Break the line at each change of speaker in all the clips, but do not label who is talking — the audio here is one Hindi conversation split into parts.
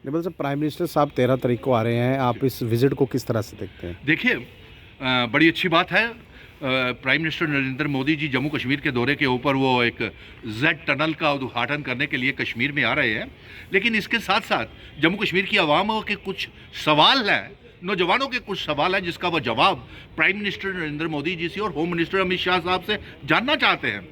निबल साहब, प्राइम मिनिस्टर साहब 13 तारीख को आ रहे हैं, आप इस विजिट को किस तरह से देखते हैं?
देखिए, बड़ी अच्छी बात है। प्राइम मिनिस्टर नरेंद्र मोदी जी जम्मू कश्मीर के दौरे के ऊपर वो एक जेड टनल का उद्घाटन करने के लिए कश्मीर में आ रहे हैं, लेकिन इसके साथ साथ जम्मू कश्मीर की आवाम के कुछ सवाल हैं, नौजवानों के कुछ सवाल हैं जिसका वो जवाब प्राइम मिनिस्टर नरेंद्र मोदी जी से और होम मिनिस्टर अमित शाह साहब से जानना चाहते हैं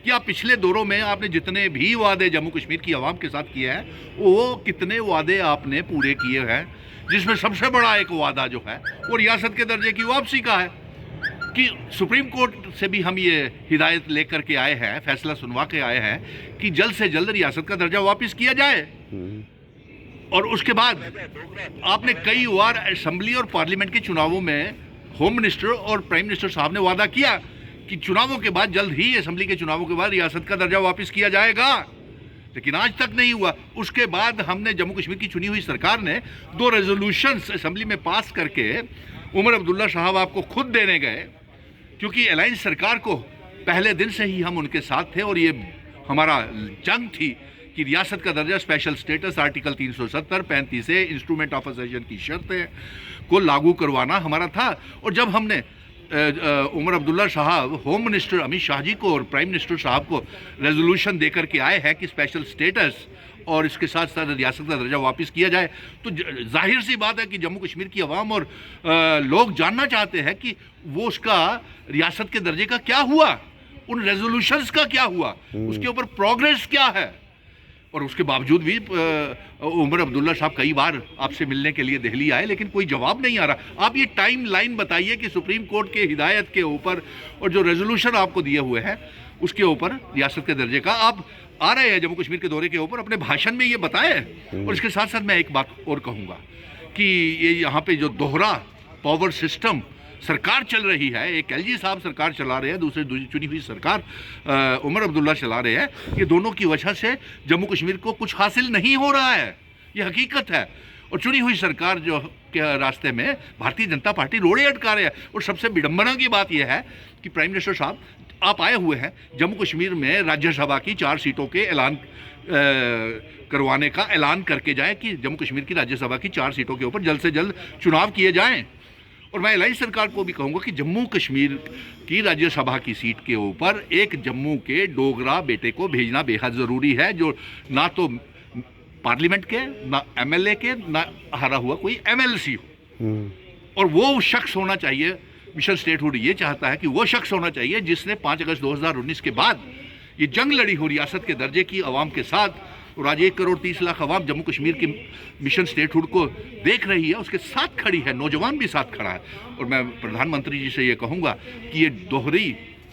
कि आप पिछले दौरों में आपने जितने भी वादे जम्मू कश्मीर की आवाम के साथ किए हैं वो कितने वादे आपने पूरे किए हैं, जिसमें सबसे बड़ा एक वादा जो है वो रियासत के दर्जे की वापसी का है कि सुप्रीम कोर्ट से भी हम ये हिदायत लेकर के आए हैं, फैसला सुनवा के आए हैं कि जल्द से जल्द रियासत का दर्जा वापस किया जाए। और उसके बाद आपने कई बार असेंबली और पार्लियामेंट के चुनावों में होम मिनिस्टर और प्राइम मिनिस्टर साहब ने वादा किया कि चुनावों के बाद जल्द ही असेंबली के चुनावों के बाद रियासत का दर्जा वापस किया जाएगा, लेकिन आज तक नहीं हुआ। उसके बाद हमने जम्मू कश्मीर की चुनी हुई सरकार ने 2 रेजोल्यूशंस असेंबली में पास करके उमर अब्दुल्ला साहब आपको खुद देने गए, क्योंकि अलायंस सरकार को पहले दिन से ही हम उनके साथ थे और ये हमारा जंग थी कि रियासत का दर्जा स्पेशल स्टेटस आर्टिकल 370 35 से इंस्ट्रूमेंट ऑफ एसेशन की शर्तें को लागू करवाना हमारा था। और जब हमने उमर अब्दुल्ला साहब होम मिनिस्टर अमित शाह जी को और प्राइम मिनिस्टर साहब को रेजोल्यूशन देकर के आए हैं कि स्पेशल स्टेटस और इसके साथ साथ रियासत का दर्जा वापस किया जाए, तो जाहिर सी बात है कि जम्मू कश्मीर की आवाम और लोग जानना चाहते हैं कि वो उसका रियासत के दर्जे का क्या हुआ, उन रेजोल्यूशंस का क्या हुआ, उसके ऊपर प्रोग्रेस क्या है। और उसके बावजूद भी उमर अब्दुल्ला साहब कई बार आपसे मिलने के लिए दिल्ली आए, लेकिन कोई जवाब नहीं आ रहा। आप ये टाइम लाइन बताइए कि सुप्रीम कोर्ट के हिदायत के ऊपर और जो रेजोल्यूशन आपको दिए हुए हैं उसके ऊपर रियासत के दर्जे का आप आ रहे हैं जम्मू कश्मीर के दौरे के ऊपर, अपने भाषण में ये बताएं। और इसके साथ साथ मैं एक बात और कहूँगा कि ये यहाँ पे जो दोहरा पावर सिस्टम सरकार चल रही है, एक एलजी साहब सरकार चला रहे हैं, दूसरी चुनी हुई सरकार उमर अब्दुल्ला चला रहे हैं, ये दोनों की वजह से जम्मू कश्मीर को कुछ हासिल नहीं हो रहा है, ये हकीकत है। और चुनी हुई सरकार जो के रास्ते में भारतीय जनता पार्टी रोड़े अटका रहे हैं। और सबसे विडंबना की बात यह है कि प्राइम मिनिस्टर साहब आप आए हुए हैं जम्मू कश्मीर में राज्यसभा की 4 सीटों के ऐलान करवाने का ऐलान करके जाएं कि जम्मू कश्मीर की राज्यसभा की 4 सीटों के ऊपर जल्द से जल्द चुनाव किए जाएं। और मैं अलायंस सरकार को भी कहूँगा कि जम्मू कश्मीर की राज्यसभा की सीट के ऊपर एक जम्मू के डोगरा बेटे को भेजना बेहद ज़रूरी है, जो ना तो पार्लियामेंट के, ना एमएलए के, ना हारा हुआ कोई एमएलसी हो। और वो शख्स होना चाहिए, मिशन स्टेटहुड ये चाहता है कि वो शख्स होना चाहिए जिसने 5 अगस्त 2019 के बाद ये जंग लड़ी हो रियासत के दर्जे की आवाम के साथ। और आज 1 करोड़ 30 लाख आवाम जम्मू कश्मीर की मिशन स्टेटहुड को देख रही है, उसके साथ खड़ी है, नौजवान भी साथ खड़ा है। और मैं प्रधानमंत्री जी से ये कहूँगा कि ये दोहरी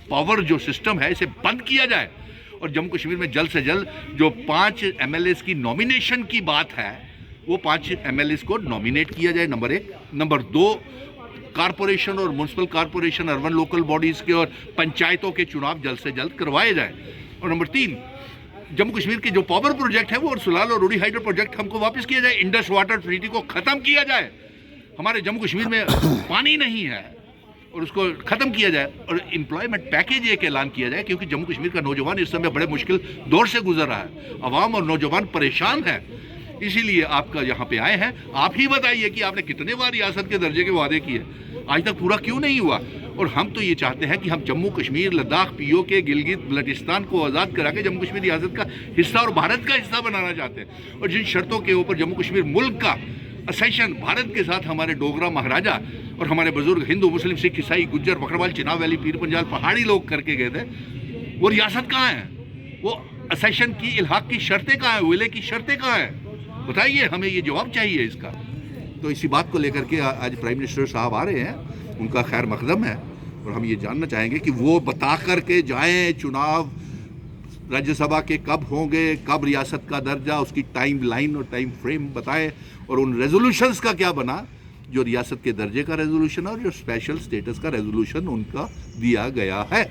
पावर जो सिस्टम है इसे बंद किया जाए और जम्मू कश्मीर में जल्द से जल्द जो 5 एमएलएस की नॉमिनेशन की बात है वो 5 एमएलएस को नॉमिनेट किया जाए, नंबर 1। नंबर 2, कारपोरेशन और municipal corporation, urban local bodies के और पंचायतों के चुनाव जल्द से जल्द करवाए जाए। और नंबर 3, जम्मू कश्मीर के जो पावर प्रोजेक्ट है वो और सुलाल और रूडी हाइड्रो प्रोजेक्ट हमको वापस किया जाए, इंडस वाटर ट्रीटी को ख़त्म किया जाए। हमारे जम्मू कश्मीर में पानी नहीं है और उसको ख़त्म किया जाए। और एम्प्लॉयमेंट पैकेज एक ऐलान किया जाए, क्योंकि जम्मू कश्मीर का नौजवान इस समय बड़े मुश्किल दौर से गुजर रहा है, आवाम और नौजवान परेशान है। इसीलिए आपका यहाँ पे आए हैं। आप ही बताइए कि आपने कितने बार रियासत के दर्जे के वादे किए, आज तक पूरा क्यों नहीं हुआ। और हम तो ये चाहते हैं कि हम जम्मू कश्मीर, लद्दाख, पीओके, गिलगित बल्टिस्तान को आज़ाद करा के जम्मू कश्मीर रियासत का हिस्सा और भारत का हिस्सा बनाना चाहते हैं। और जिन शर्तों के ऊपर जम्मू कश्मीर मुल्क का असेशन भारत के साथ हमारे डोगरा महाराजा और हमारे बुजुर्ग हिंदू, मुस्लिम, सिख, ईसाई, गुज्जर, बकरवाल, चिनाब वैली, पीर पंजाल पहाड़ी लोग करके गए थे, वो रियासत कहाँ है? वो असेशन की इल्हाक की शर्तें कहाँ हैं? विलय की शर्तें कहाँ हैं? बताइए, हमें ये जवाब चाहिए इसका। तो इसी बात को लेकर के आज प्राइम मिनिस्टर साहब आ रहे हैं, उनका खैर मकदम है। और हम ये जानना चाहेंगे कि वो बता कर के जाएँ चुनाव राज्यसभा के कब होंगे, कब रियासत का दर्जा, उसकी टाइम लाइन और टाइम फ्रेम बताएं। और उन रेजोल्यूशंस का क्या बना, जो रियासत के दर्जे का रेजोल्यूशन और जो स्पेशल स्टेटस का रेजोल्यूशन उनका दिया गया है।